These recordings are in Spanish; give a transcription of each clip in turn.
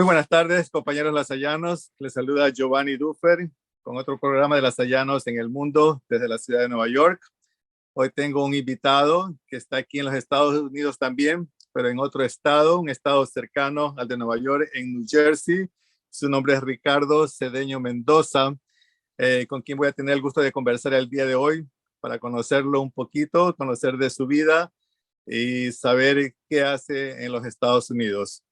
Muy buenas tardes, compañeros lasallanos. Les saluda Giovanni Duffer con otro programa de Lasallanos en el mundo desde la ciudad de Nueva York. Hoy tengo un invitado que está aquí en los Estados Unidos también, pero en otro estado, un estado cercano al de Nueva York, en New Jersey. Su nombre es Ricardo Cedeño Mendoza, con quien voy a tener el gusto de conversar el día de hoy para conocerlo un poquito, conocer de su vida y saber qué hace en los Estados Unidos.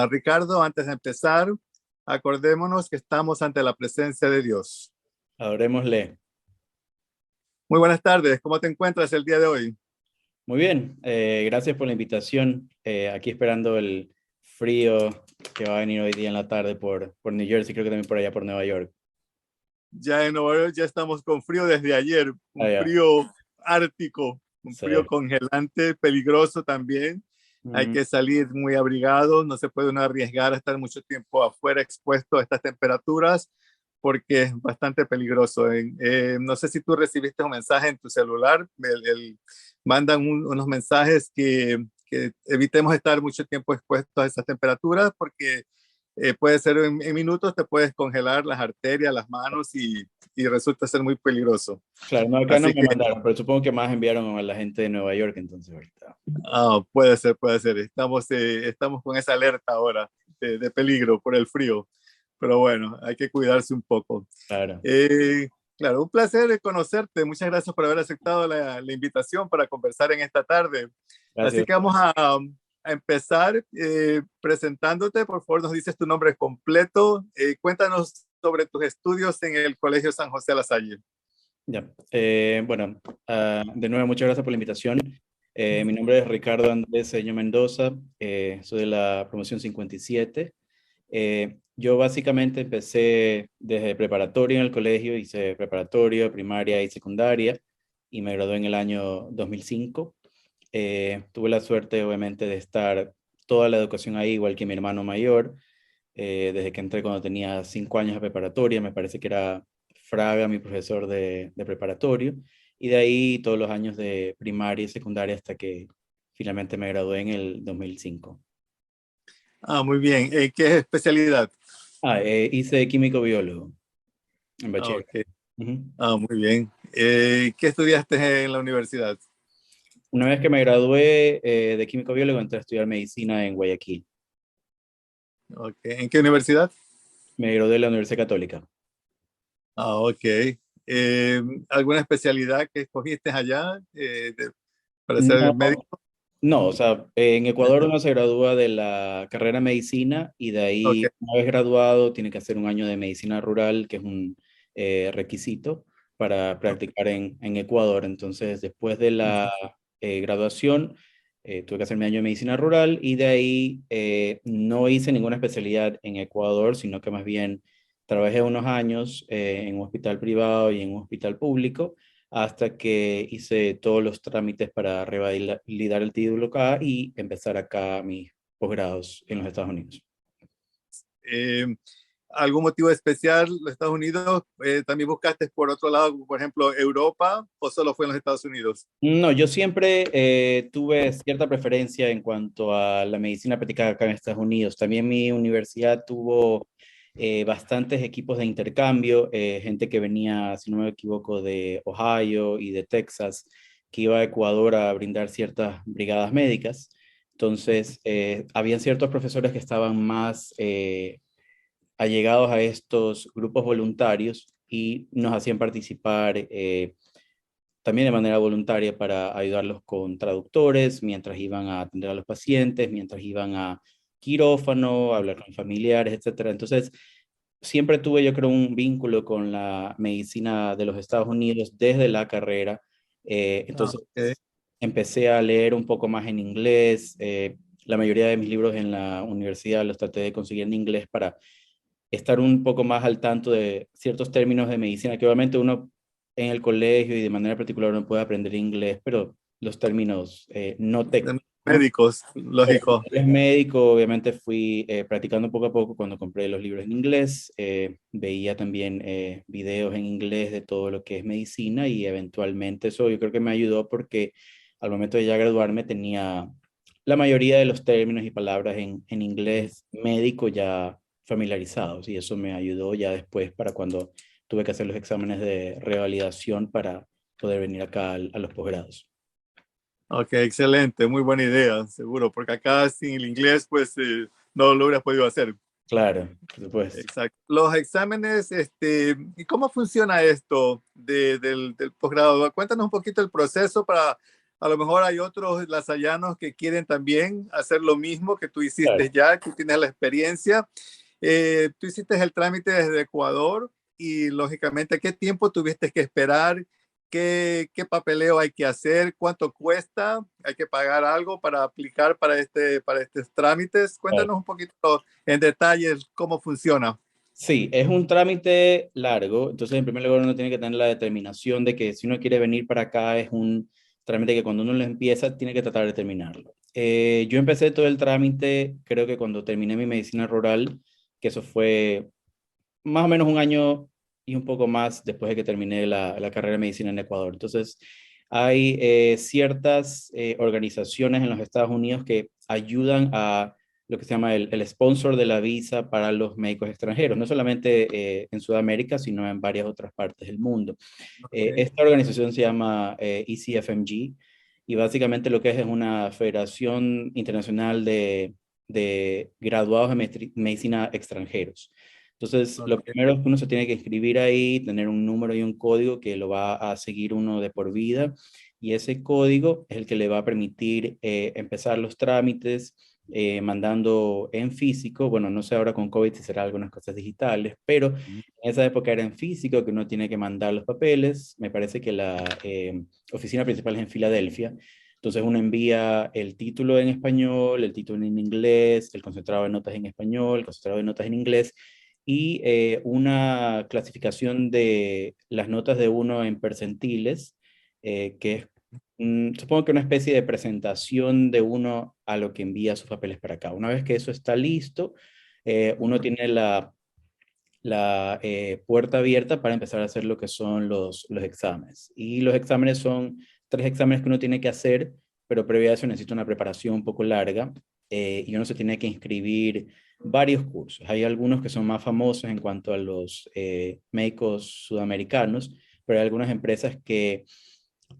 Ricardo, antes de empezar, acordémonos que estamos ante la presencia de Dios. Abrémosle. Muy buenas tardes, ¿cómo te encuentras el día de hoy? Muy bien, gracias por la invitación. Aquí esperando el frío que va a venir hoy día en la tarde por New Jersey, creo que también por allá por Nueva York. Ya en Nueva York ya estamos con frío desde ayer, un Allá, frío ártico, un sí. frío congelante, peligroso también. Hay Mm, que salir muy abrigado, no se puede uno arriesgar a estar mucho tiempo afuera expuesto a estas temperaturas porque es bastante peligroso. No sé si tú recibiste un mensaje en tu celular, mandan unos mensajes que evitemos estar mucho tiempo expuestos a esas temperaturas porque puede ser en minutos, te puedes congelar las arterias, las manos y resulta ser muy peligroso. claro, no, acá no Así me que mandaron, pero supongo que más enviaron a la gente de Nueva York entonces ahorita. puede ser, puede ser. Estamos con esa alerta ahora de peligro por el frío, pero bueno, hay que cuidarse un poco. Claro, Claro, un placer conocerte. Muchas gracias por haber aceptado la invitación para conversar en esta tarde. Así gracias. que vamos a empezar presentándote. Por favor, nos dices tu nombre completo. Cuéntanos sobre tus estudios en el Colegio San José La Salle. Ya. Bueno, de nuevo, muchas gracias por la invitación. Mi nombre es Ricardo Andrés Cedeño Mendoza, soy de la promoción 57. Yo básicamente empecé desde preparatoria en el colegio, hice preparatoria, primaria y secundaria y me gradué en el año 2005. Tuve la suerte, obviamente, de estar toda la educación ahí, igual que mi hermano mayor, desde que entré cuando tenía 5 años de preparatoria, me parece que era Fraga, mi profesor de preparatorio, y de ahí todos los años de primaria y secundaria hasta que finalmente me gradué en el 2005. Muy bien. ¿Qué especialidad? Hice químico biólogo en bachiller. Ok. Ujú. Muy bien. ¿Qué estudiaste en la universidad? Una vez que me gradué de químico biólogo, entré a estudiar medicina en Guayaquil. Ok. ¿En qué universidad? Me gradué de la Universidad Católica. Ok. ¿Alguna especialidad que escogiste allá para ser No, médico? no, o sea, en Ecuador uno se gradúa de la carrera de medicina y de Ok. ahí, una vez graduado, tiene que hacer un año de medicina rural, que es un requisito para practicar en Ecuador. Entonces, después de la graduación, tuve que hacer mi año de medicina rural y de ahí no hice ninguna especialidad en Ecuador, sino que más bien trabajé unos años en un hospital privado y en un hospital público hasta que hice todos los trámites para revalidar el título acá y empezar acá mis posgrados en los Estados Unidos. Eh, ¿Algún motivo especial los Estados Unidos? ¿También buscaste por otro lado, por ejemplo, Europa o solo fue en los Estados Unidos? No, yo siempre tuve cierta preferencia en cuanto a la medicina practicada acá en Estados Unidos. También mi universidad tuvo bastantes equipos de intercambio, gente que venía, si no me equivoco, de Ohio y de Texas, que iba a Ecuador a brindar ciertas brigadas médicas. Entonces, habían ciertos profesores que estaban más allegados a estos grupos voluntarios y nos hacían participar. También de manera voluntaria para ayudarlos con traductores, mientras iban a atender a los pacientes, mientras iban a quirófano, a hablar con familiares, etcétera. Entonces, siempre tuve, yo creo, un vínculo con la medicina de los Estados Unidos desde la carrera. Entonces, Ok. empecé a leer un poco más en inglés. La mayoría de mis libros en la universidad los traté de conseguir en inglés para estar un poco más al tanto de ciertos términos de medicina, que obviamente uno en el colegio y de manera particular uno puede aprender inglés, pero los términos no técnicos, ¿no? Médicos, lógico. Es médico, obviamente fui practicando poco a poco cuando compré los libros en inglés, veía también videos en inglés de todo lo que es medicina y eventualmente eso yo creo que me ayudó porque al momento de ya graduarme tenía la mayoría de los términos y palabras en inglés médico ya familiarizados, y eso me ayudó ya después para cuando tuve que hacer los exámenes de revalidación para poder venir acá a los posgrados. Ok, excelente, muy buena idea, seguro, porque acá sin el inglés, pues no lo hubieras podido hacer. Claro, por supuesto. Exacto. Los exámenes, ¿y cómo funciona esto del posgrado? Cuéntanos un poquito el proceso para, a lo mejor hay otros lasallanos que quieren también hacer lo mismo que tú hiciste Claro. ya, que tienes la experiencia. Tú hiciste el trámite desde Ecuador y lógicamente, ¿qué tiempo tuviste que esperar? ¿Qué papeleo hay que hacer? ¿Cuánto cuesta? ¿Hay que pagar algo para aplicar para estos trámites? Claro. Cuéntanos un poquito en detalle cómo funciona. Sí, es un trámite largo, entonces en primer lugar uno tiene que tener la determinación de que si uno quiere venir para acá es un trámite que cuando uno lo empieza tiene que tratar de terminarlo. Yo empecé todo el trámite, creo que cuando terminé mi medicina rural, que eso fue más o menos un año y un poco más después de que terminé la carrera de medicina en Ecuador. Entonces, hay ciertas organizaciones en los Estados Unidos que ayudan a lo que se llama el sponsor de la visa para los médicos extranjeros, no solamente en Sudamérica, sino en varias otras partes del mundo. Okay. Esta organización se llama ECFMG y básicamente lo que es una federación internacional de graduados de medicina extranjeros. Entonces, lo Okay. primero es que uno se tiene que inscribir ahí, tener un número y un código que lo va a seguir uno de por vida, y ese código es el que le va a permitir empezar los trámites mandando en físico. Bueno, no sé ahora con COVID si será algunas cosas digitales, pero en esa época era en físico, que uno tiene que mandar los papeles. Me parece que la oficina principal es en Filadelfia. Entonces uno envía el título en español, el título en inglés, el concentrado de notas en español, el concentrado de notas en inglés, y una clasificación de las notas de uno en percentiles, que es, supongo que una especie de presentación de uno a lo que envía sus papeles para acá. Una vez que eso está listo, uno tiene la puerta abierta para empezar a hacer lo que son los exámenes. Y los exámenes son 3 exámenes que uno tiene que hacer, pero previo a eso necesita una preparación un poco larga, y uno se tiene que inscribir varios cursos. Hay algunos que son más famosos en cuanto a los médicos sudamericanos, pero hay algunas empresas que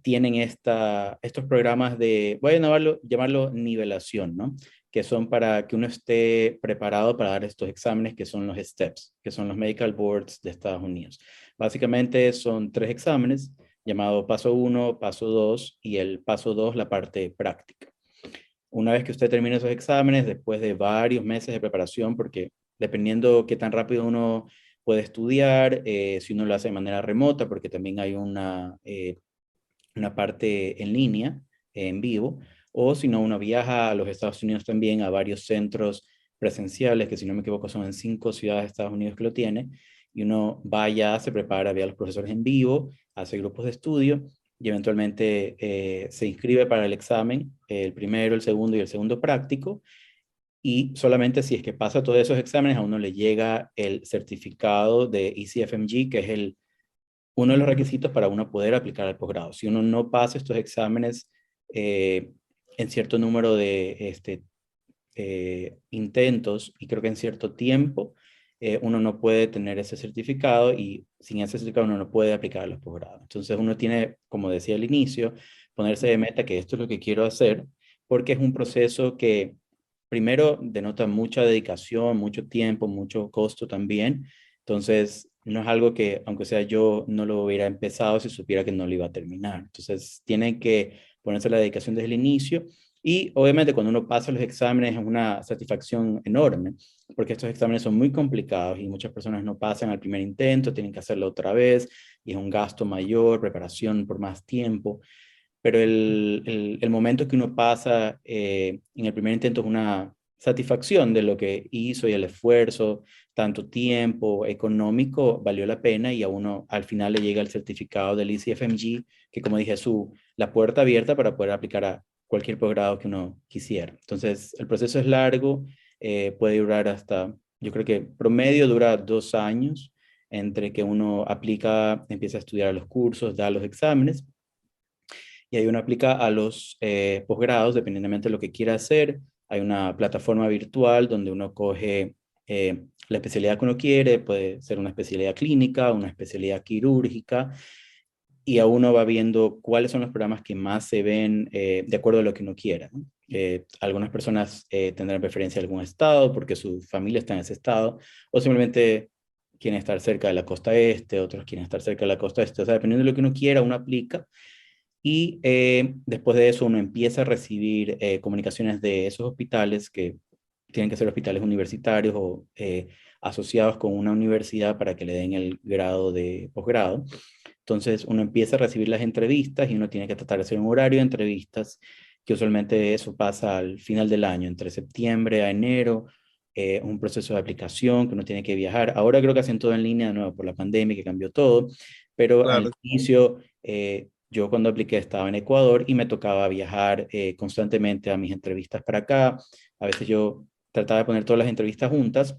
tienen estos programas de, voy a llamarlo nivelación, ¿no? Que son para que uno esté preparado para dar estos exámenes, que son los STEPS, que son los Medical Boards de Estados Unidos. Básicamente son 3 exámenes, llamado paso 1, paso 2 y el paso 2, la parte práctica. Una vez que usted termine esos exámenes, después de varios meses de preparación, porque dependiendo qué tan rápido uno puede estudiar, si uno lo hace de manera remota, porque también hay una parte en línea, en vivo, o si no, uno viaja a los Estados Unidos también a varios centros presenciales, que si no me equivoco son en 5 ciudades de Estados Unidos que lo tiene, y uno vaya, se prepara, ve a los profesores en vivo, hace grupos de estudio y eventualmente se inscribe para el examen, el primero, el segundo y el segundo práctico, y solamente si es que pasa todos esos exámenes a uno le llega el certificado de ECFMG, que es uno de los requisitos para uno poder aplicar al posgrado. Si uno no pasa estos exámenes eh, en cierto número de intentos y creo que en cierto tiempo, uno no puede tener ese certificado, y sin ese certificado uno no puede aplicar a los posgrados. Entonces uno tiene, como decía al inicio, ponerse de meta que esto es lo que quiero hacer, porque es un proceso que primero denota mucha dedicación, mucho tiempo, mucho costo también. Entonces, no es algo que, aunque sea yo, no lo hubiera empezado si supiera que no lo iba a terminar. Entonces, tienen que ponerse la dedicación desde el inicio, y obviamente cuando uno pasa los exámenes es una satisfacción enorme, porque estos exámenes son muy complicados y muchas personas no pasan al primer intento, tienen que hacerlo otra vez y es un gasto mayor, preparación por más tiempo. Pero el momento que uno pasa en el primer intento es una satisfacción de lo que hizo, y el esfuerzo, tanto tiempo, económico, valió la pena, y a uno al final le llega el certificado del ECFMG, que como dije, es la puerta abierta para poder aplicar a cualquier posgrado que uno quisiera. Entonces, el proceso es largo, puede durar hasta, yo creo que promedio dura 2 años entre que uno aplica, empieza a estudiar los cursos, da los exámenes, y ahí uno aplica a los posgrados, dependientemente de lo que quiera hacer. Hay una plataforma virtual donde uno coge la especialidad que uno quiere, puede ser una especialidad clínica, una especialidad quirúrgica, y a uno va viendo cuáles son los programas que más se ven de acuerdo a lo que uno quiera, ¿no? Algunas personas tendrán preferencia a algún estado porque su familia está en ese estado, o simplemente quieren estar cerca de la costa este, otros quieren estar cerca de la costa este. O sea, dependiendo de lo que uno quiera, uno aplica y después de eso uno empieza a recibir comunicaciones de esos hospitales que tienen que ser hospitales universitarios o asociados con una universidad para que le den el grado de posgrado. Entonces uno empieza a recibir las entrevistas y uno tiene que tratar de hacer un horario de entrevistas, que usualmente eso pasa al final del año, entre septiembre a enero, un proceso de aplicación que uno tiene que viajar. Ahora creo que hacen todo en línea de nuevo por la pandemia que cambió todo, pero al Claro, inicio yo cuando apliqué estaba en Ecuador y me tocaba viajar constantemente a mis entrevistas para acá. A veces yo trataba de poner todas las entrevistas juntas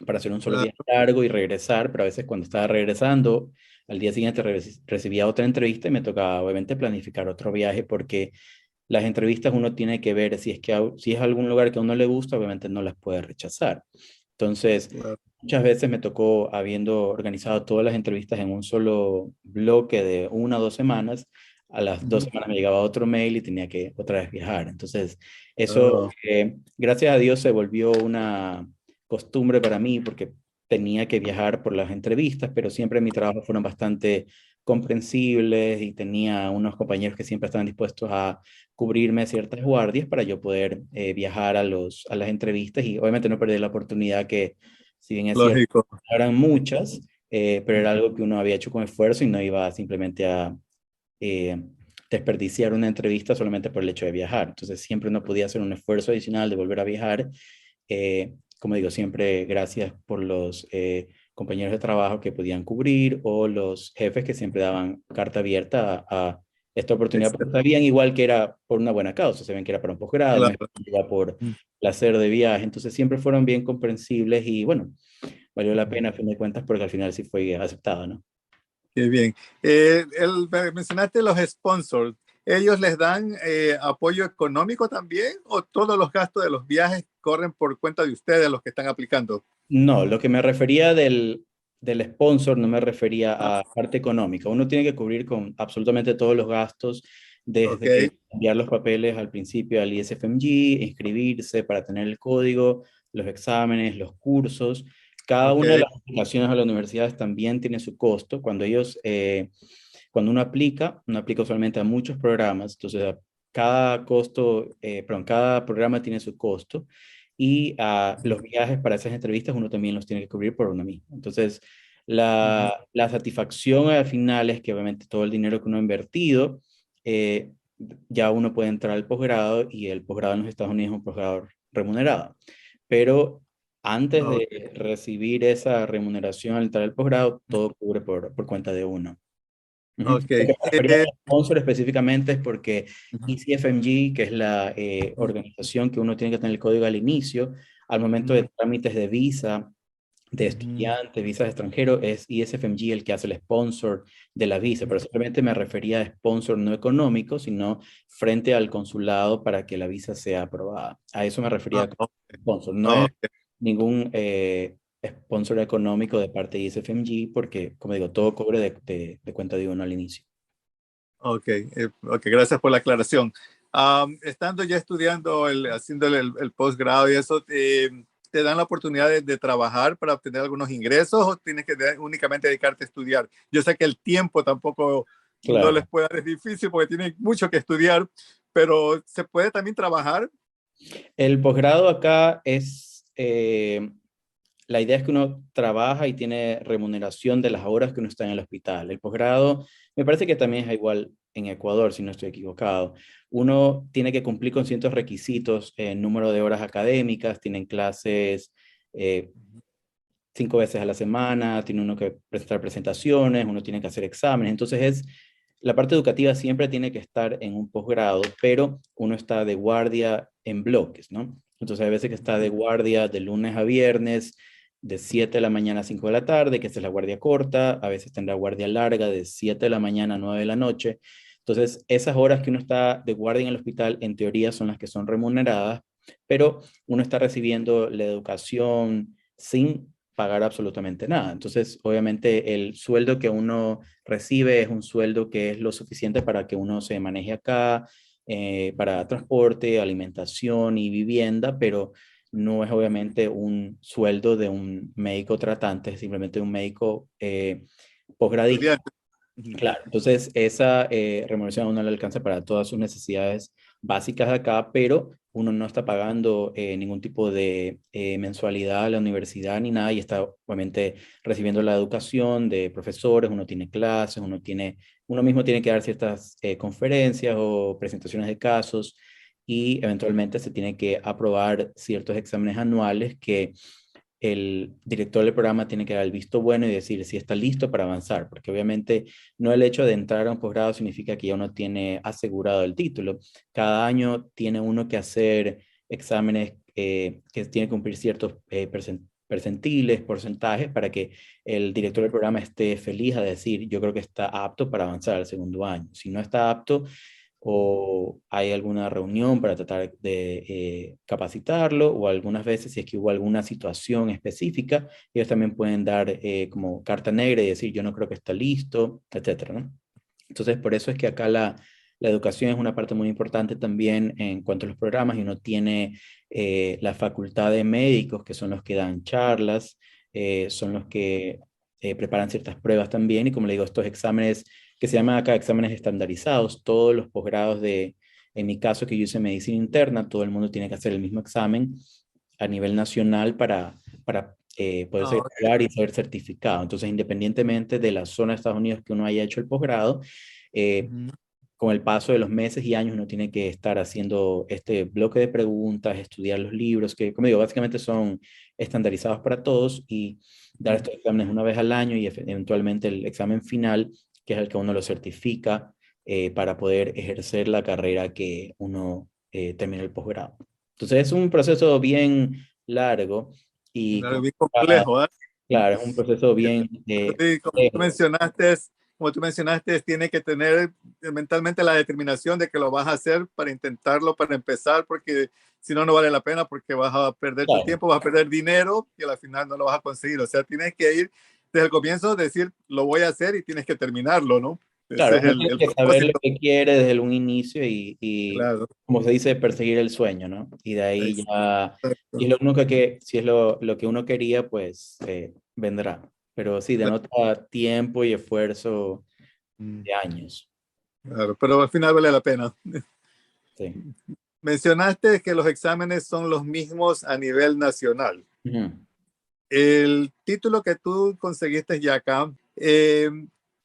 para hacer un solo claro, viaje largo y regresar, pero a veces cuando estaba regresando, al día siguiente recibía otra entrevista y me tocaba obviamente planificar otro viaje porque las entrevistas uno tiene que ver si es que si es algún lugar que a uno le gusta, obviamente no las puede rechazar. Entonces, claro. muchas veces me tocó, habiendo organizado todas las entrevistas en un solo bloque de 1 o 2 semanas, a las dos Ujú. semanas me llegaba otro mail y tenía que otra vez viajar. Entonces, eso, Oh, gracias a Dios, se volvió una costumbre para mí porque tenía que viajar por las entrevistas, pero siempre mi trabajo fueron bastante comprensibles y tenía unos compañeros que siempre estaban dispuestos a cubrirme ciertas guardias para yo poder viajar a las entrevistas y obviamente no perder la oportunidad que, si bien es cierto, lógico. no eran muchas, pero era algo que uno había hecho con esfuerzo y no iba simplemente a eh, desperdiciar una entrevista solamente por el hecho de viajar. Entonces siempre uno podía hacer un esfuerzo adicional de volver a viajar. Como digo, siempre gracias por los compañeros de trabajo que podían cubrir o los jefes que siempre daban carta abierta a esta oportunidad, porque Excelente. sabían igual que era por una buena causa, sabían que era para un posgrado, no Claro. era por Mm, placer de viaje, entonces siempre fueron bien comprensibles y bueno, valió la mm. pena a fin de cuentas porque al final sí fue aceptado, ¿no? Qué bien. Mencionaste los sponsors. ¿Ellos les dan apoyo económico también o todos los gastos de los viajes corren por cuenta de ustedes, los que están aplicando? No, lo que me refería del sponsor no me Ah, refería a parte económica. Uno tiene que cubrir con absolutamente todos los gastos, ok, desde enviar los papeles al principio al ISFMG, inscribirse para tener el código, los exámenes, los cursos. Cada ok. una de las aplicaciones a las universidades también tiene su costo. Cuando uno aplica usualmente a muchos programas, entonces cada programa tiene su costo y los viajes para esas entrevistas uno también los tiene que cubrir por uno mismo. Entonces, Ujú. la satisfacción al final es que obviamente todo el dinero que uno ha invertido, eh, ya uno puede entrar al posgrado y el posgrado en los Estados Unidos es un posgrado remunerado. Pero antes Ok, de recibir esa remuneración al entrar al posgrado, todo cubre por cuenta de uno. Ujú. ok. Lo que me refería al sponsor específicamente es porque ECFMG, que es la organización que uno tiene que tener el código al inicio, al momento Ujú, de trámites de visa, de ujú. estudiante, visas de extranjero, es ESFMG el que hace el sponsor de la visa, pero simplemente me refería a sponsor no económico, sino frente al consulado para que la visa sea aprobada. A eso me Ah, refería con ok, sponsor. No es ok, ningún sponsor económico de parte de ESFMG, porque, como digo, todo cobre de cuenta de uno al inicio. ok, ok, gracias por la aclaración. Estando ya estudiando, haciendo el posgrado y eso, ¿te dan la oportunidad de trabajar para obtener algunos ingresos o tienes que únicamente dedicarte a estudiar? Yo sé que el tiempo tampoco no les Claro. puede dar, es difícil porque tienen mucho que estudiar, pero ¿se puede también trabajar? El posgrado acá es, la idea es que uno trabaja y tiene remuneración de las horas que uno está en el hospital. El posgrado, me parece que también es igual en Ecuador, si no estoy equivocado. Uno tiene que cumplir con ciertos requisitos, número de horas académicas, tienen clases 5 veces a la semana, tiene uno que presentar presentaciones, uno tiene que hacer exámenes. Entonces la parte educativa siempre tiene que estar en un posgrado, pero uno está de guardia en bloques, ¿no? Entonces hay veces que está de guardia de lunes a viernes, de 7 de la mañana a 5 de la tarde, que esta es la guardia corta, a veces tendrá guardia larga de 7 de la mañana a 9 de la noche. Entonces, esas horas que uno está de guardia en el hospital, en teoría son las que son remuneradas, pero uno está recibiendo la educación sin pagar absolutamente nada. Entonces, obviamente, el sueldo que uno recibe es un sueldo que es lo suficiente para que uno se maneje acá, para transporte, alimentación y vivienda, pero no es obviamente un sueldo de un médico tratante, es simplemente un médico posgradista. Estudiante. Ujú. Claro, entonces esa remuneración a uno le alcanza para todas sus necesidades básicas de acá, pero uno no está pagando ningún tipo de mensualidad a la universidad ni nada y está obviamente recibiendo la educación de profesores, uno tiene clases, uno mismo tiene que dar ciertas conferencias o presentaciones de casos y eventualmente se tiene que aprobar ciertos exámenes anuales que el director del programa tiene que dar el visto bueno y decir si está listo para avanzar, porque obviamente no el hecho de entrar a un posgrado significa que ya uno tiene asegurado el título. Cada año tiene uno que hacer exámenes que tiene que cumplir ciertos percentiles, porcentajes, para que el director del programa esté feliz a decir, yo creo que está apto para avanzar al segundo año. Si no está apto, o hay alguna reunión para tratar de capacitarlo, o algunas veces si es que hubo alguna situación específica, ellos también pueden dar como carta negra y decir yo no creo que está listo, etcétera, ¿no? Entonces, por eso es que acá la educación es una parte muy importante también en cuanto a los programas y uno tiene la facultad de médicos que son los que dan charlas, son los que preparan ciertas pruebas también y como le digo, estos exámenes que se llaman acá exámenes estandarizados, todos los posgrados en mi caso que yo hice medicina interna, todo el mundo tiene que hacer el mismo examen a nivel nacional para poderse Ah, graduar ok. y ser certificado. Entonces, independientemente de la zona de Estados Unidos que uno haya hecho el posgrado, eh, Ujú. con el paso de los meses y años uno tiene que estar haciendo este bloque de preguntas, estudiar los libros, que como digo, básicamente son estandarizados para todos y dar Ujú. estos exámenes una vez al año y eventualmente el examen final, que es el que uno lo certifica para poder ejercer la carrera que uno termina el posgrado. Entonces es un proceso bien largo y Claro, bien complejo, ¿ah? claro, es un proceso bien Sí, complejo. como tú mencionaste, tiene que tener mentalmente la determinación de que lo vas a hacer para intentarlo, para empezar, porque si no, no vale la pena porque vas a perder tu Claro, tiempo, vas a perder dinero y al final no lo vas a conseguir. O sea, tienes que ir desde el comienzo, decir, lo voy a hacer y tienes que terminarlo, ¿no? Ese claro, es uno el tiene que saber lo propósito. que quiere desde un inicio y, Claro, como se dice, perseguir el sueño, ¿no? Y de ahí ya, si exacto. es lo único que, si es lo que uno quería, pues vendrá. Pero sí, denota tiempo y esfuerzo Mm, de años. claro, pero al final vale la pena. Sí. Mencionaste que los exámenes son los mismos a nivel nacional. Ujú. El título que tú conseguiste ya acá,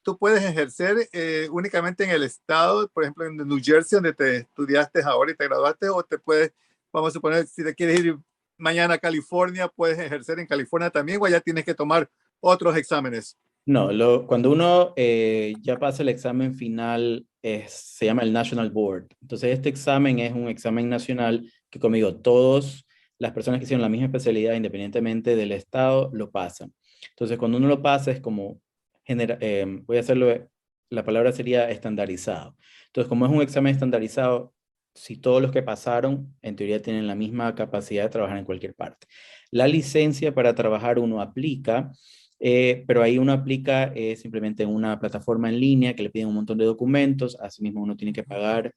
tú puedes ejercer únicamente en el estado, por ejemplo, en New Jersey, donde te estudiaste ahora y te graduaste, o te puedes, vamos a suponer, si te quieres ir mañana a California, puedes ejercer en California también, o ya tienes que tomar otros exámenes. No, cuando uno ya pasa el examen final, se llama el National Board. Entonces, este examen es un examen nacional que, como digo, todas las personas que hicieron la misma especialidad, independientemente del estado, lo pasan. Entonces, cuando uno lo pasa, es como, voy a hacerlo, la palabra sería estandarizado. Entonces, como es un examen estandarizado, si todos los que pasaron, en teoría, tienen la misma capacidad de trabajar en cualquier parte. La licencia para trabajar uno aplica pero ahí uno aplica simplemente en una plataforma en línea que le piden un montón de documentos, asimismo uno tiene que pagar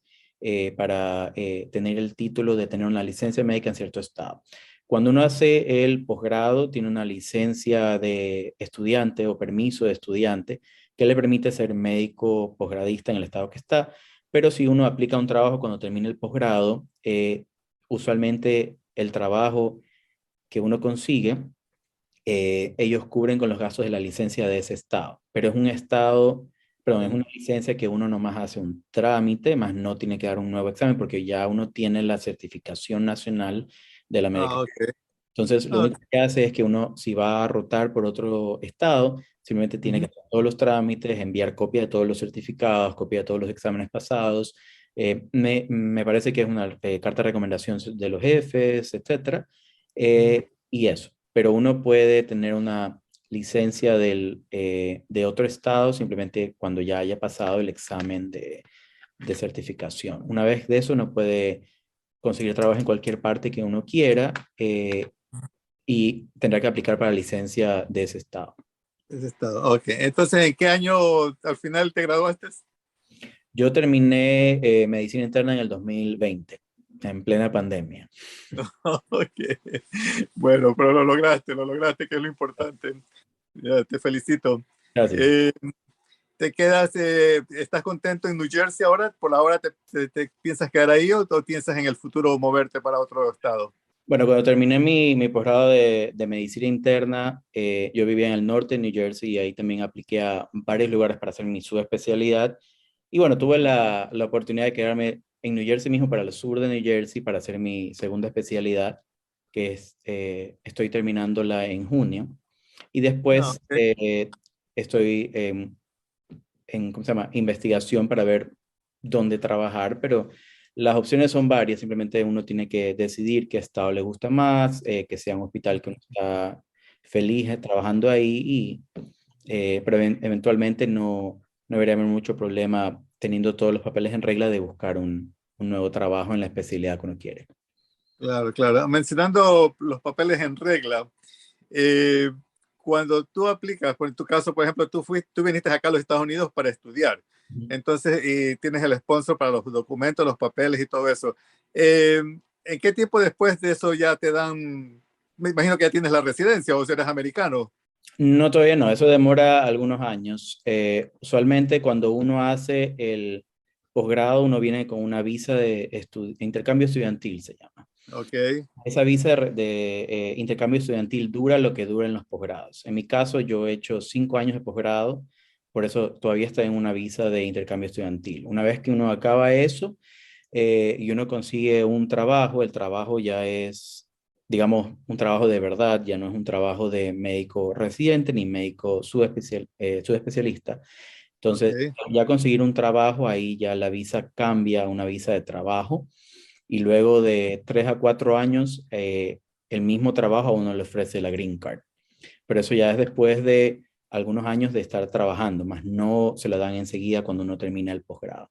para tener el título de tener una licencia médica en cierto estado. Cuando uno hace el posgrado, tiene una licencia de estudiante o permiso de estudiante que le permite ser médico posgradista en el estado que está, pero si uno aplica un trabajo cuando termine el posgrado, usualmente el trabajo que uno consigue ellos cubren con los gastos de la licencia de ese estado. Pero es un estado, perdón, es una licencia que uno nomás hace un trámite, más no tiene que dar un nuevo examen porque ya uno tiene la certificación nacional de la América. Ah, ok. Entonces, lo Ah, único que hace es que uno, si va a rotar por otro estado, simplemente tiene que ujú. hacer todos los trámites, enviar copia de todos los certificados, copia de todos los exámenes pasados. Me parece que es una carta de recomendación de los jefes, etcétera. Y eso. Pero uno puede tener una licencia de otro estado simplemente cuando ya haya pasado el examen de certificación. Una vez de eso, uno puede conseguir trabajo en cualquier parte que uno quiera y tendrá que aplicar para la licencia de ese estado. Ese estado. Ok. Entonces, ¿en qué año al final te graduaste? Yo terminé medicina interna en el 2020, en plena pandemia. Ok. Bueno, pero lo lograste, que es lo importante. Ya, te felicito. Gracias. Eh, estás contento en New Jersey ahora? ¿Por ahora te piensas quedar ahí o piensas en el futuro moverte para otro estado? Bueno, cuando terminé mi posgrado de medicina interna, yo vivía en el norte de New Jersey y ahí también apliqué a varios lugares para hacer mi subespecialidad. Y bueno, tuve la oportunidad de quedarme en New Jersey mismo, para el sur de New Jersey, para hacer mi segunda especialidad, que es, estoy terminándola en junio. Y Ah, después ok. estoy ¿cómo se llama? Investigación para ver dónde trabajar, pero las opciones son varias, simplemente uno tiene que decidir qué estado le gusta más, que sea un hospital que uno está feliz trabajando ahí, pero eventualmente no debería haber mucho problema teniendo todos los papeles en regla de buscar un nuevo trabajo en la especialidad que uno quiere. Claro, claro. Mencionando los papeles en regla, eh, cuando tú aplicas, por en tu caso, por ejemplo, tú viniste acá a los Estados Unidos para estudiar, entonces tienes el sponsor para los documentos, los papeles y todo eso. ¿En qué tiempo después de eso ya te dan? Me imagino que ya tienes la residencia o si eres americano. No, todavía no, eso demora algunos años. Usualmente cuando uno hace el posgrado, uno viene con una visa de intercambio estudiantil, se llama. Ok, Esa visa de intercambio estudiantil dura lo que dura en los posgrados. En mi caso, yo he hecho 5 años de posgrado, por eso todavía estoy en una visa de intercambio estudiantil. Una vez que uno acaba eso y uno consigue un trabajo, el trabajo ya es, digamos, un trabajo de verdad, ya no es un trabajo de médico residente ni médico subespecialista. Entonces, ok. ya conseguir un trabajo, ahí ya la visa cambia a una visa de trabajo y luego de 3 a 4 años, el mismo trabajo a uno le ofrece la green card. Pero eso ya es después de algunos años de estar trabajando, más no se la dan enseguida cuando uno termina el posgrado.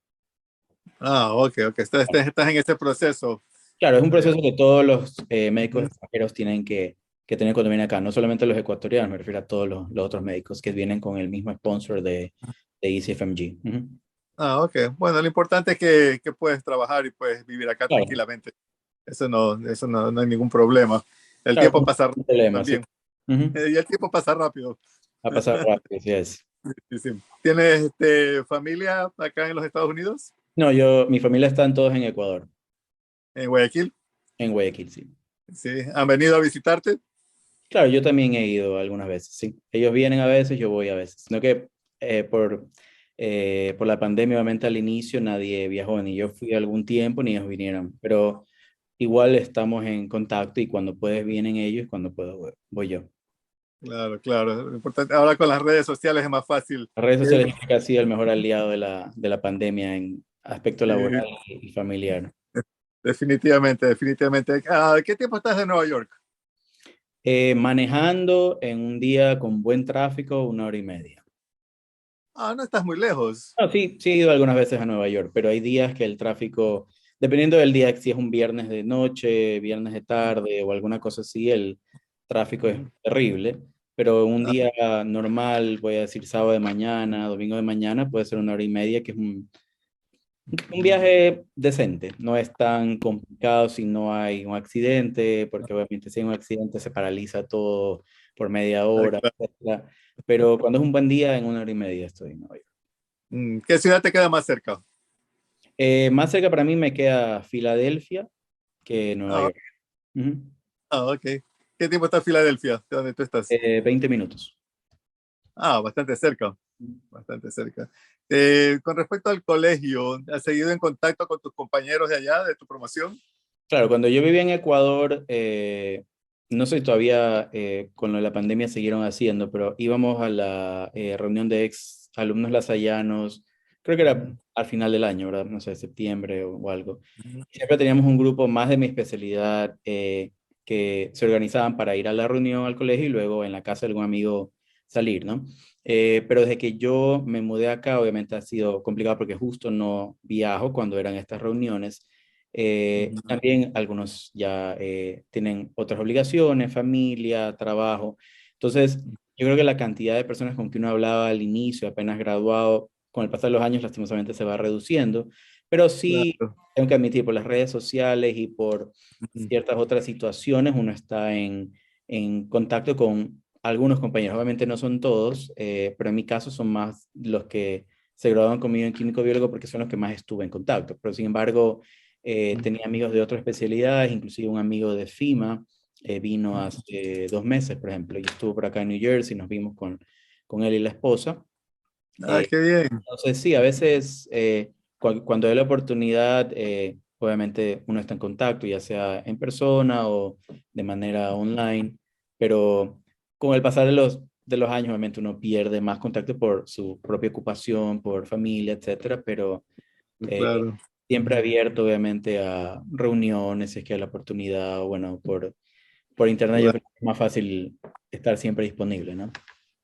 Ah, ok, ok. Estás en ese proceso. Claro, es un Ah, ya. proceso que todos los médicos Ujú. extranjeros tienen que tener cuando vienen acá, no solamente los ecuatorianos, me refiero a todos los otros médicos que vienen con el mismo sponsor de ECFMG. Ujú. Ah, ok. Bueno, lo importante es que puedes trabajar y puedes vivir acá Claro, tranquilamente. No hay ningún problema. El claro, tiempo pasa un rápido problema, sí. también. Ujú. Y el tiempo pasa rápido. Va a pasar rápido, sí es. Sí, sí. ¿Tienes familia acá en los Estados Unidos? No, mi familia están todos en Ecuador, ¿En Guayaquil? en Guayaquil, sí. Sí. ¿Han venido a visitarte? Claro, yo también he ido algunas veces, sí. Ellos vienen a veces, yo voy a veces. Sino que eh, por, por la pandemia, obviamente al inicio nadie viajó, ni yo fui algún tiempo, ni ellos vinieron. Pero igual estamos en contacto y cuando puedes vienen ellos, cuando puedo voy yo. Claro, claro. Lo importante, ahora con las redes sociales es más fácil. Las redes Eh, sociales yo creo que ha sido el mejor aliado de la pandemia en aspecto laboral Sí, y familiar. definitivamente, definitivamente. Ah, ¿qué tiempo estás en Nueva York? Manejando en un día con buen tráfico, 1 hora y media. Ah, no estás muy lejos. No, sí, sí he ido algunas veces a Nueva York, pero hay días que el tráfico, dependiendo del día, si es un viernes de noche, viernes de tarde o alguna cosa así, el tráfico es Ujú. terrible. Pero un Ah, día normal, voy a decir sábado de mañana, domingo de mañana, puede ser 1 hora y media, que es un viaje decente. No es tan complicado si no hay un accidente, porque obviamente si hay un accidente se paraliza todo por media ah, hora, claro. etcétera. Pero cuando es un buen día, en 1 hora y media estoy en Nueva York. ¿Qué ciudad te queda más cerca? Más cerca para mí me queda Filadelfia que Nueva Ah, York. Ujú. ok. ¿Qué tiempo está Filadelfia, de donde tú estás? 20 minutos. Ah, bastante cerca, bastante cerca. Con respecto al colegio, ¿has seguido en contacto con tus compañeros de allá, de tu promoción? Claro, cuando yo vivía en Ecuador, no sé si todavía con lo de la pandemia siguieron haciendo, pero íbamos a la reunión de ex alumnos lasallanos, creo que era Ujú, al final del año, ¿verdad? No sé, septiembre o algo. ujú. Siempre teníamos un grupo más de mi especialidad que se organizaban para ir a la reunión al colegio y luego en la casa de algún amigo salir, ¿no? Pero desde que yo me mudé acá, obviamente ha sido complicado porque justo no viajo cuando eran estas reuniones. Ujú. También algunos ya tienen otras obligaciones, familia, trabajo. Entonces, yo creo que la cantidad de personas con que uno hablaba al inicio, apenas graduado, con el pasar de los años, lastimosamente se va reduciendo. Pero sí, Claro. tengo que admitir, por las redes sociales y por Ujú. ciertas otras situaciones, uno está en contacto con algunos compañeros. Obviamente no son todos, pero en mi caso son más los que se graduaron conmigo en químico biólogo porque son los que más estuve en contacto. Pero sin embargo, tenía amigos de otras especialidades, inclusive un amigo de FIMA vino hace 2 meses, por ejemplo, y estuvo por acá en New Jersey, nos vimos con él y la esposa. Ah, qué bien. Entonces, sí, a veces cuando hay la oportunidad, obviamente uno está en contacto, ya sea en persona o de manera online, pero con el pasar de los años, obviamente uno pierde más contacto por su propia ocupación, por familia, etcétera, pero eh, Claro. siempre Ujú. abierto, obviamente, a reuniones, si es que hay la oportunidad, o bueno, por internet yo Claro. creo que es más fácil estar siempre disponible, ¿no?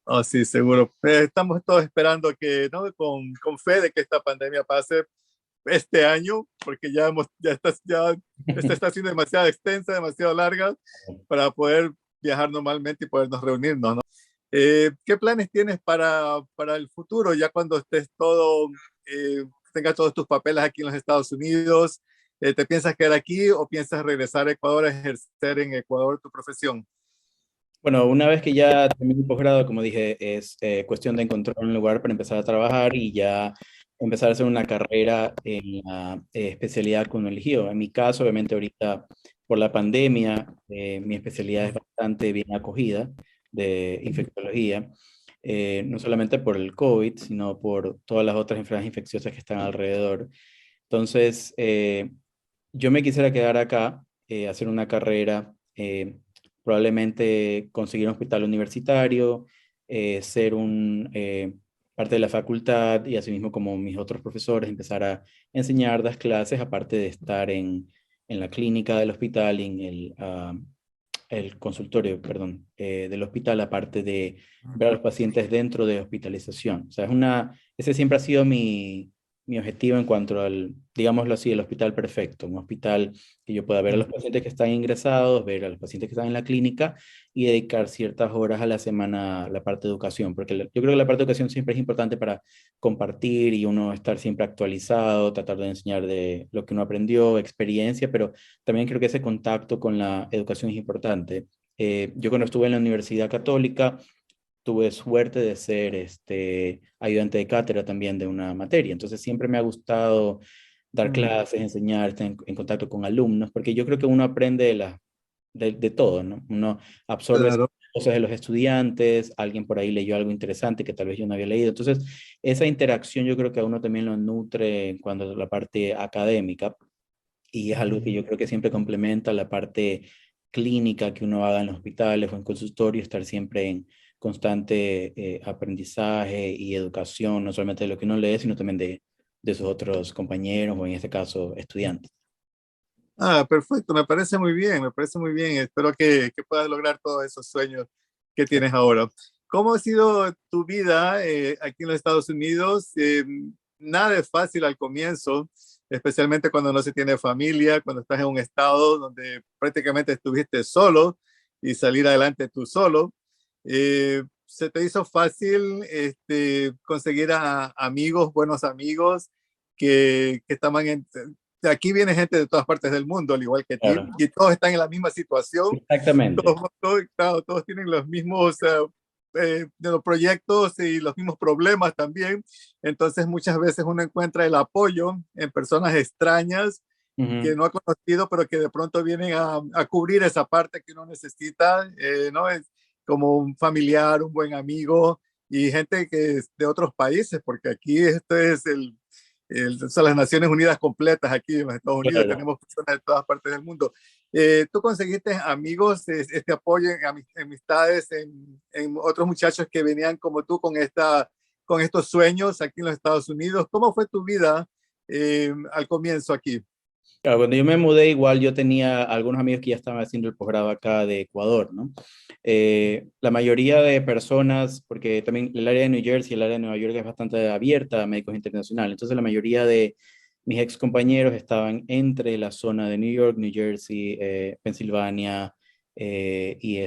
Oh, sí, seguro. Estamos todos esperando que, ¿no? Con fe de que esta pandemia pase este año, porque ya esta está siendo demasiado extensa, demasiado larga para poder viajar normalmente y podernos reunirnos, ¿no? ¿Qué planes tienes para el futuro, ya cuando estés todo, tengas todos tus papeles aquí en los Estados Unidos? ¿Te piensas quedar aquí o piensas regresar a Ecuador a ejercer en Ecuador tu profesión? Bueno, una vez que ya terminé el posgrado, como dije, es cuestión de encontrar un lugar para empezar a trabajar y ya empezar a hacer una carrera en la especialidad que uno eligió. En mi caso, obviamente, ahorita por la pandemia, mi especialidad es bastante bien acogida de infectología, no solamente por el COVID, sino por todas las otras enfermedades infecciosas que están alrededor. Entonces, yo me quisiera quedar acá, hacer una carrera, probablemente conseguir un hospital universitario, ser parte de la facultad y asimismo como mis otros profesores, empezar a enseñar, dar clases, aparte de estar en la clínica del hospital y en el consultorio, perdón, del hospital, aparte de ver a los pacientes dentro de hospitalización. O sea, ese siempre ha sido mi objetivo en cuanto al, digámoslo así, el hospital perfecto, un hospital que yo pueda ver a los pacientes que están ingresados, ver a los pacientes que están en la clínica y dedicar ciertas horas a la semana a la parte de educación, porque yo creo que la parte de educación siempre es importante para compartir y uno estar siempre actualizado, tratar de enseñar de lo que uno aprendió, experiencia, pero también creo que ese contacto con la educación es importante. Yo cuando estuve en la Universidad Católica, tuve suerte de ser ayudante de cátedra también de una materia. Entonces siempre me ha gustado dar Mm. clases, enseñar, estar en contacto con alumnos, porque yo creo que uno aprende de todo, ¿no? Uno absorbe Claro. cosas de los estudiantes, alguien por ahí leyó algo interesante que tal vez yo no había leído. Entonces, esa interacción yo creo que a uno también lo nutre en cuanto a la parte académica y es algo que yo creo que siempre complementa la parte clínica que uno haga en los hospitales o en consultorio, estar siempre en constante aprendizaje y educación, no solamente de lo que uno lee, sino también de sus otros compañeros o en este caso estudiantes. Ah, perfecto, me parece muy bien, me parece muy bien. Espero que puedas lograr todos esos sueños que tienes ahora. ¿Cómo ha sido tu vida aquí en los Estados Unidos? Nada es fácil al comienzo, especialmente cuando no se tiene familia, cuando estás en un estado donde prácticamente estuviste solo y salir adelante tú solo. ¿Se te hizo fácil conseguir amigos, buenos amigos que estaban de aquí viene gente de todas partes del mundo, al igual que ti, Claro, y todos están en la misma situación, exactamente. claro, todos tienen los mismos de los proyectos y los mismos problemas también. Entonces muchas veces uno encuentra el apoyo en personas extrañas que Ujú. no ha conocido, pero que de pronto vienen a cubrir esa parte que uno necesita, ¿no? Es como un familiar, un buen amigo y gente que es de otros países, porque aquí esto es son las Naciones Unidas completas aquí en los Estados Unidos, Claro. tenemos personas de todas partes del mundo. ¿Tú conseguiste amigos, este apoyo, amistades en otros muchachos que venían como tú con estos sueños aquí en los Estados Unidos? ¿Cómo fue tu vida al comienzo aquí? Claro, cuando yo me mudé, igual yo tenía algunos amigos que ya estaban haciendo el posgrado acá de Ecuador, ¿no? La mayoría de personas, porque también el área de New Jersey y el área de Nueva York es bastante abierta a médicos internacionales, entonces la mayoría de mis ex compañeros estaban entre la zona de New York, New Jersey, Pensilvania y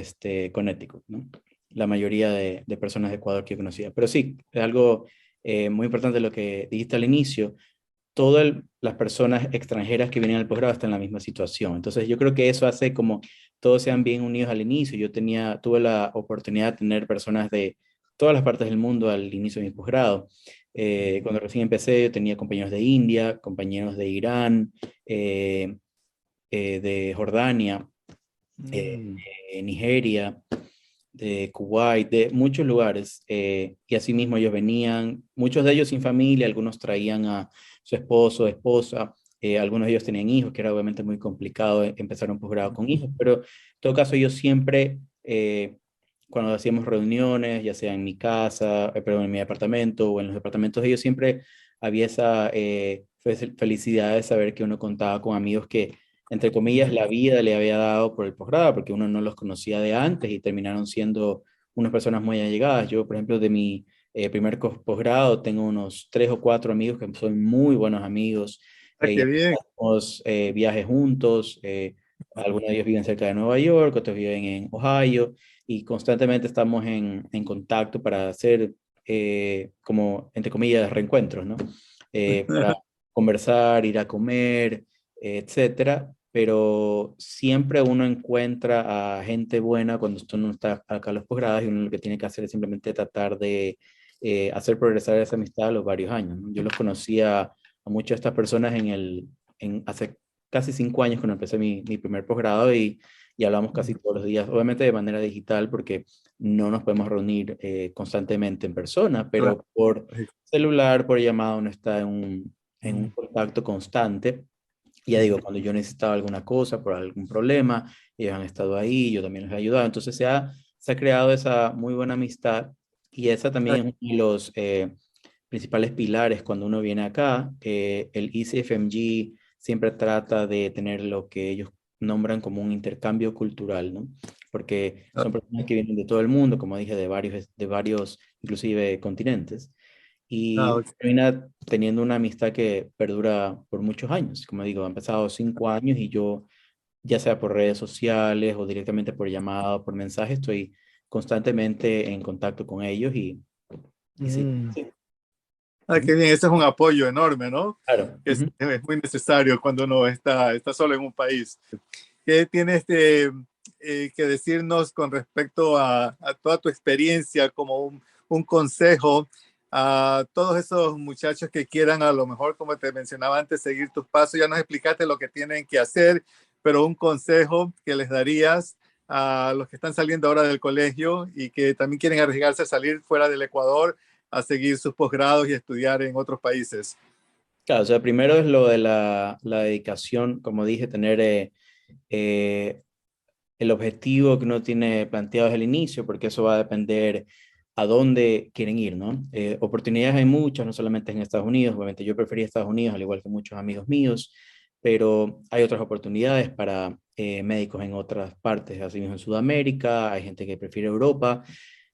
Connecticut, ¿no? La mayoría de personas de Ecuador que yo conocía. Pero sí, es algo muy importante lo que dijiste al inicio. Todas las personas extranjeras que vienen al posgrado están en la misma situación. Entonces, yo creo que eso hace como todos sean bien unidos al inicio. Tuve la oportunidad de tener personas de todas las partes del mundo al inicio de mi posgrado. Cuando recién empecé, yo tenía compañeros de India, compañeros de Irán, eh, de Jordania, eh, Mm. Nigeria, de Kuwait, de muchos lugares, y así mismo ellos venían, muchos de ellos sin familia, algunos traían a su esposo, esposa, algunos de ellos tenían hijos, que era obviamente muy complicado empezar un posgrado con hijos, pero en todo caso ellos siempre, cuando hacíamos reuniones, ya sea en mi casa, perdón, en mi departamento o en los departamentos de ellos, siempre había esa felicidad de saber que uno contaba con amigos que entre comillas, la vida le había dado por el posgrado, porque uno no los conocía de antes y terminaron siendo unas personas muy allegadas. Yo, por ejemplo, de mi primer posgrado, tengo unos 3 o 4 amigos que son muy buenos amigos. Ah, Ya qué bien. hacemos viajes juntos. Algunos de ellos viven cerca de Nueva York, otros viven en Ohio, y constantemente estamos en contacto para hacer, como, entre comillas, reencuentros, ¿no? Para conversar, ir a comer, etcétera, pero siempre uno encuentra a gente buena cuando usted no está acá en los posgrados y uno lo que tiene que hacer es simplemente tratar de hacer progresar esa amistad a los varios años, ¿no? Yo los conocía a muchas de estas personas hace casi 5 años cuando empecé mi primer posgrado y hablamos casi todos los días, obviamente de manera digital porque no nos podemos reunir constantemente en persona, Claro. pero por celular, por llamada, uno está en un contacto constante. Y ya digo, cuando yo necesitaba alguna cosa, por algún problema, ellos han estado ahí, yo también les he ayudado. Entonces se ha creado esa muy buena amistad y esa también es uno de los principales pilares cuando uno viene acá. El ECFMG siempre trata de tener lo que ellos nombran como un intercambio cultural, ¿no? Porque son personas que vienen de todo el mundo, como dije, de varios inclusive continentes Ah, y ok. termina teniendo una amistad que perdura por muchos años. Como digo, han pasado 5 años y yo, ya sea por redes sociales o directamente por llamada o por mensaje, estoy constantemente en contacto con ellos y sí, Mm. sí. Ah, Ujú. qué bien, ese es un apoyo enorme, ¿no? Claro. Es, Ujú. es muy necesario cuando uno está solo en un país. ¿Qué tienes que decirnos con respecto a toda tu experiencia como un consejo a todos esos muchachos que quieran, a lo mejor, como te mencionaba antes, seguir tus pasos? Ya nos explicaste lo que tienen que hacer, pero un consejo que les darías a los que están saliendo ahora del colegio y que también quieren arriesgarse a salir fuera del Ecuador, a seguir sus posgrados y estudiar en otros países. Claro, o sea, primero es lo de la dedicación, como dije, tener eh, el objetivo que uno tiene planteado desde el inicio, porque eso va a depender a dónde quieren ir, ¿no? Oportunidades hay muchas, no solamente en Estados Unidos, obviamente yo prefería Estados Unidos, al igual que muchos amigos míos, pero hay otras oportunidades para médicos en otras partes, así mismo en Sudamérica, hay gente que prefiere Europa,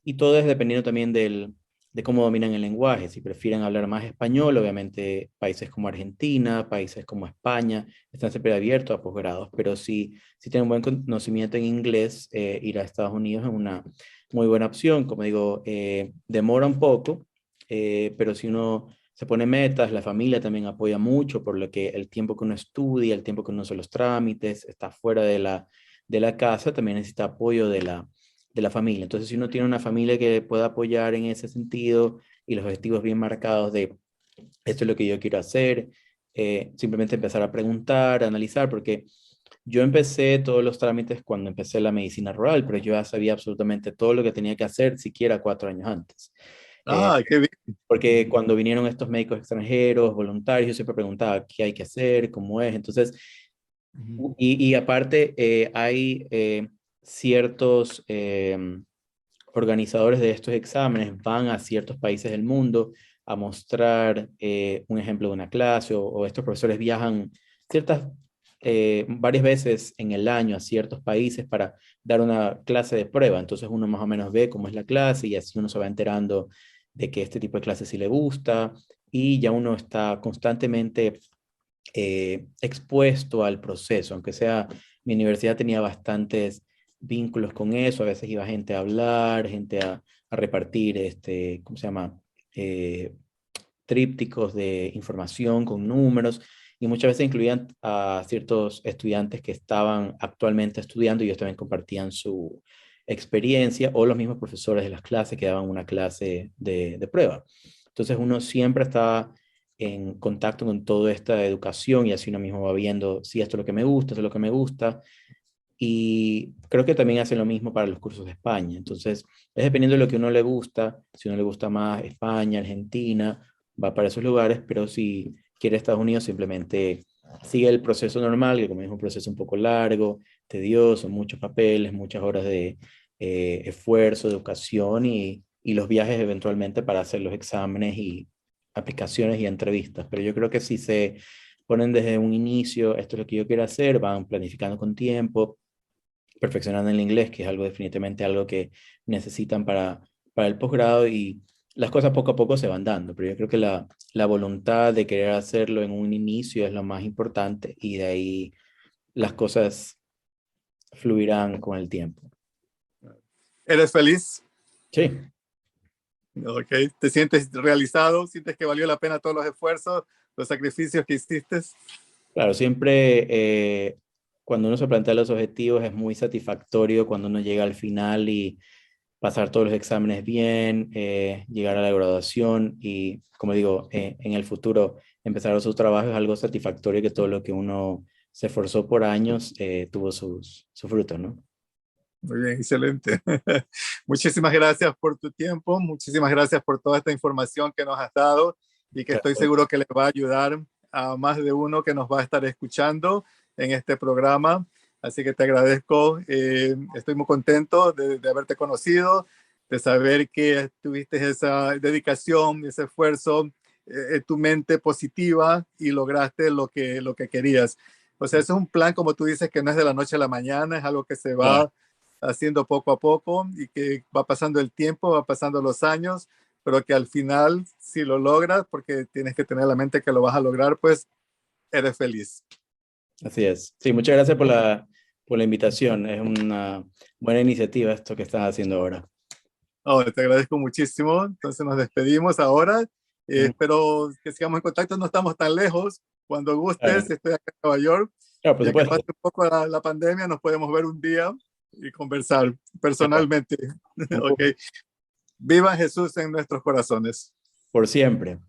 y todo es dependiendo también de cómo dominan el lenguaje. Si prefieren hablar más español, obviamente países como Argentina, países como España, están siempre abiertos a posgrados, pero si tienen buen conocimiento en inglés, ir a Estados Unidos es una muy buena opción. Como digo, demora un poco, pero si uno se pone metas, la familia también apoya mucho, por lo que el tiempo que uno estudia, el tiempo que uno hace los trámites, está fuera de la casa, también necesita apoyo de la familia. Entonces, si uno tiene una familia que pueda apoyar en ese sentido y los objetivos bien marcados de esto es lo que yo quiero hacer, simplemente empezar a preguntar, a analizar, porque yo empecé todos los trámites cuando empecé la medicina rural, pero yo ya sabía absolutamente todo lo que tenía que hacer siquiera 4 años antes. Eh, Ah, qué bien. Porque cuando vinieron estos médicos extranjeros, voluntarios, yo siempre preguntaba qué hay que hacer, cómo es. Entonces, y aparte, hay ciertos organizadores de estos exámenes van a ciertos países del mundo a mostrar un ejemplo de una clase o estos profesores viajan varias veces en el año a ciertos países para dar una clase de prueba. Entonces uno más o menos ve cómo es la clase y así uno se va enterando de que este tipo de clase sí le gusta y ya uno está constantemente expuesto al proceso, aunque sea mi universidad tenía bastantes vínculos con eso, a veces iba gente a hablar, gente a repartir, ¿cómo se llama? Eh, trípticos de información con números y muchas veces incluían a ciertos estudiantes que estaban actualmente estudiando y ellos también compartían su experiencia o los mismos profesores de las clases que daban una clase de prueba. Entonces uno siempre está en contacto con toda esta educación y así uno mismo va viendo si esto es lo que me gusta, esto es lo que me gusta. Y creo que también hacen lo mismo para los cursos de España. Entonces, es dependiendo de lo que a uno le gusta. Si a uno le gusta más España, Argentina, va para esos lugares, pero si quiere Estados Unidos, simplemente sigue el proceso normal, que como es un proceso un poco largo, tedioso, muchos papeles, muchas horas de esfuerzo, educación y los viajes eventualmente para hacer los exámenes y aplicaciones y entrevistas. Pero yo creo que si se ponen desde un inicio, esto es lo que yo quiero hacer, van planificando con tiempo, perfeccionando el inglés, que es algo definitivamente algo que necesitan para el posgrado y las cosas poco a poco se van dando, pero yo creo que la voluntad de querer hacerlo en un inicio es lo más importante y de ahí las cosas fluirán con el tiempo. ¿Eres feliz? Sí, Ok. ¿Te sientes realizado? ¿Sientes que valió la pena todos los esfuerzos, los sacrificios que hiciste? claro, siempre cuando uno se plantea los objetivos es muy satisfactorio cuando uno llega al final y pasar todos los exámenes bien, llegar a la graduación y, como digo, en el futuro empezar su trabajo es algo satisfactorio que todo lo que uno se esforzó por años tuvo sus frutos, ¿no? Muy bien, excelente. Muchísimas gracias por tu tiempo, muchísimas gracias por toda esta información que nos has dado y que estoy Claro. seguro que le va a ayudar a más de uno que nos va a estar escuchando en este programa. Así que te agradezco. Estoy muy contento de haberte conocido, de saber que tuviste esa dedicación, ese esfuerzo, tu mente positiva y lograste lo que querías. O sea, ese es un plan, como tú dices, que no es de la noche a la mañana, es algo que se Claro, va haciendo poco a poco y que va pasando el tiempo, va pasando los años, pero que al final, si lo logras, porque tienes que tener la mente que lo vas a lograr, pues eres feliz. así es. Sí, muchas gracias por la invitación. Es una buena iniciativa esto que estás haciendo ahora. Oh, te agradezco muchísimo. Entonces nos despedimos ahora. Ujú. Espero que sigamos en contacto. No estamos tan lejos. Cuando gustes, Claro, estoy acá en Nueva York. claro, por Ya que supuesto. pase un poco la pandemia, nos podemos ver un día y conversar Claro, personalmente. un Ok. gusto. Viva Jesús en nuestros corazones. Por siempre.